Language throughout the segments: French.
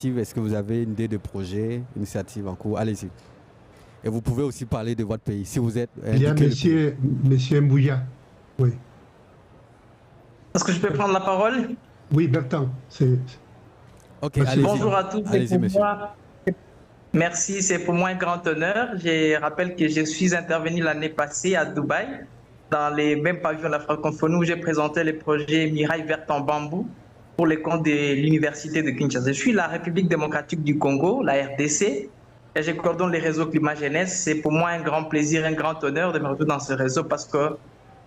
initiatives? Est-ce que vous avez une idée de projet, initiative en cours? Allez-y. Et vous pouvez aussi parler de votre pays, si vous êtes... Il y a monsieur Mbouya. Oui. Est-ce que je peux prendre la parole? Oui, Bertrand. Ok, allez-y. Bonjour à tous. Allez-y, monsieur. Merci, c'est pour moi un grand honneur. Je rappelle que je suis intervenu l'année passée à Dubaï, dans les mêmes pavillons de la francophonie, où j'ai présenté le projet Miraille verte en bambou pour les comptes de l'Université de Kinshasa. Je suis la République démocratique du Congo, la RDC, et je coordonne les réseaux Climat Jeunesse. C'est pour moi un grand plaisir, un grand honneur de me retrouver dans ce réseau parce que,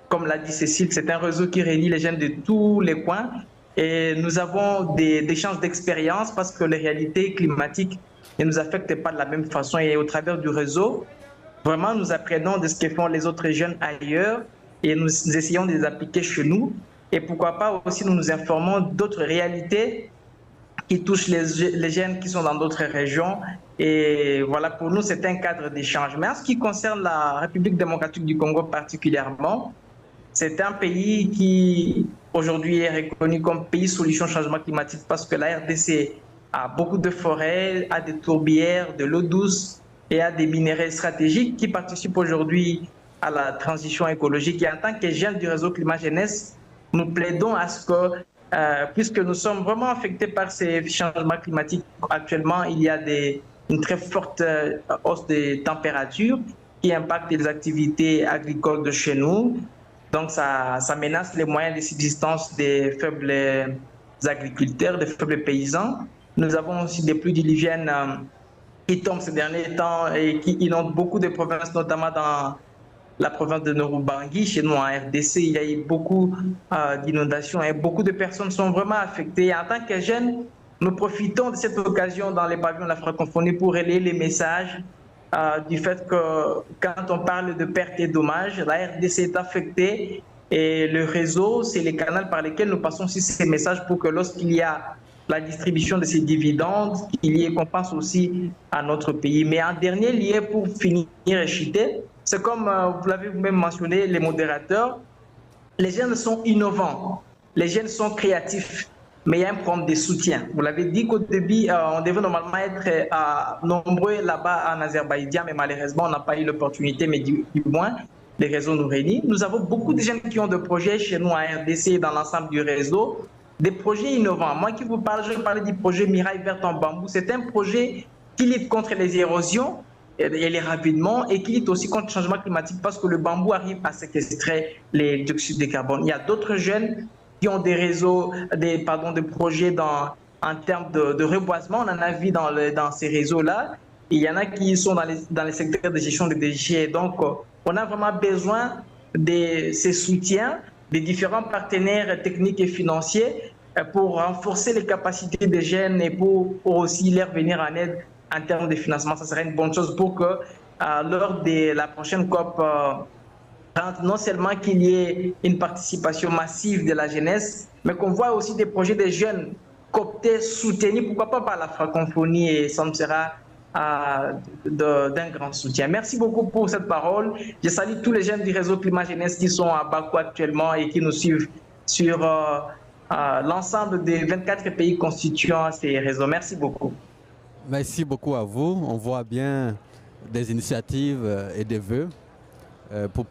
comme l'a dit Cécile, c'est un réseau qui réunit les jeunes de tous les coins et nous avons des échanges d'expérience parce que les réalités climatiques ne nous affectent pas de la même façon et au travers du réseau, vraiment nous apprenons de ce que font les autres jeunes ailleurs et nous essayons de les appliquer chez nous et pourquoi pas aussi nous nous informons d'autres réalités qui touchent les jeunes qui sont dans d'autres régions et voilà, pour nous c'est un cadre d'échange. Mais en ce qui concerne la République démocratique du Congo particulièrement, c'est un pays qui aujourd'hui est reconnu comme pays solution changement climatique parce que la RDC a beaucoup de forêts, a des tourbières, de l'eau douce et a des minéraux stratégiques qui participent aujourd'hui à la transition écologique. Et en tant que jeunes du réseau Climat Jeunesse, nous plaidons à ce que, puisque nous sommes vraiment affectés par ces changements climatiques, actuellement il y a une très forte hausse des températures qui impacte les activités agricoles de chez nous. Donc ça menace les moyens de subsistance des faibles agriculteurs, des faibles paysans. Nous avons aussi des pluies diluviennes qui tombent ces derniers temps et qui inondent beaucoup de provinces, notamment dans la province de Noru-Bangui. Chez nous en RDC, il y a eu beaucoup d'inondations et beaucoup de personnes sont vraiment affectées. En tant que jeunes, nous profitons de cette occasion dans les pavillons de la francophonie pour relayer les messages du fait que quand on parle de pertes et dommages, la RDC est affectée et le réseau, c'est les canaux par lesquels nous passons aussi ces messages pour que lorsqu'il y a la distribution de ces dividendes, qu'on pense aussi à notre pays. Mais en dernier lieu, pour finir et chuter, c'est comme vous l'avez vous-même mentionné, les modérateurs, les jeunes sont innovants, les jeunes sont créatifs, mais il y a un problème de soutien. Vous l'avez dit qu'au début, on devait normalement être nombreux là-bas en Azerbaïdjan, mais malheureusement, on n'a pas eu l'opportunité, mais du moins, les réseaux nous réunissent. Nous avons beaucoup de jeunes qui ont des projets chez nous à RDC et dans l'ensemble du réseau, des projets innovants. Moi qui vous parle, je vais parler du projet Miraille verte en bambou. C'est un projet qui lutte contre les érosions et les ravinements et qui lutte aussi contre le changement climatique parce que le bambou arrive à séquestrer les dioxydes de carbone. Il y a d'autres jeunes qui ont des réseaux, des projets en termes de reboisement. On en a vu dans ces réseaux-là. Il y en a qui sont dans les secteurs de gestion des déchets. Donc, on a vraiment besoin de ces soutiens des différents partenaires techniques et financiers pour renforcer les capacités des jeunes et pour aussi leur venir en aide en termes de financement. Ça serait une bonne chose pour que lors de la prochaine COP, non seulement qu'il y ait une participation massive de la jeunesse, mais qu'on voit aussi des projets des jeunes cooptés, soutenus, pourquoi pas par la francophonie, et ça me sera d'un grand soutien. Merci beaucoup pour cette parole. Je salue tous les jeunes du réseau Climat Jeunesse qui sont à Bakou actuellement et qui nous suivent sur l'ensemble des 24 pays constituant ces réseaux. Merci beaucoup. Merci beaucoup à vous. On voit bien des initiatives et des vœux pour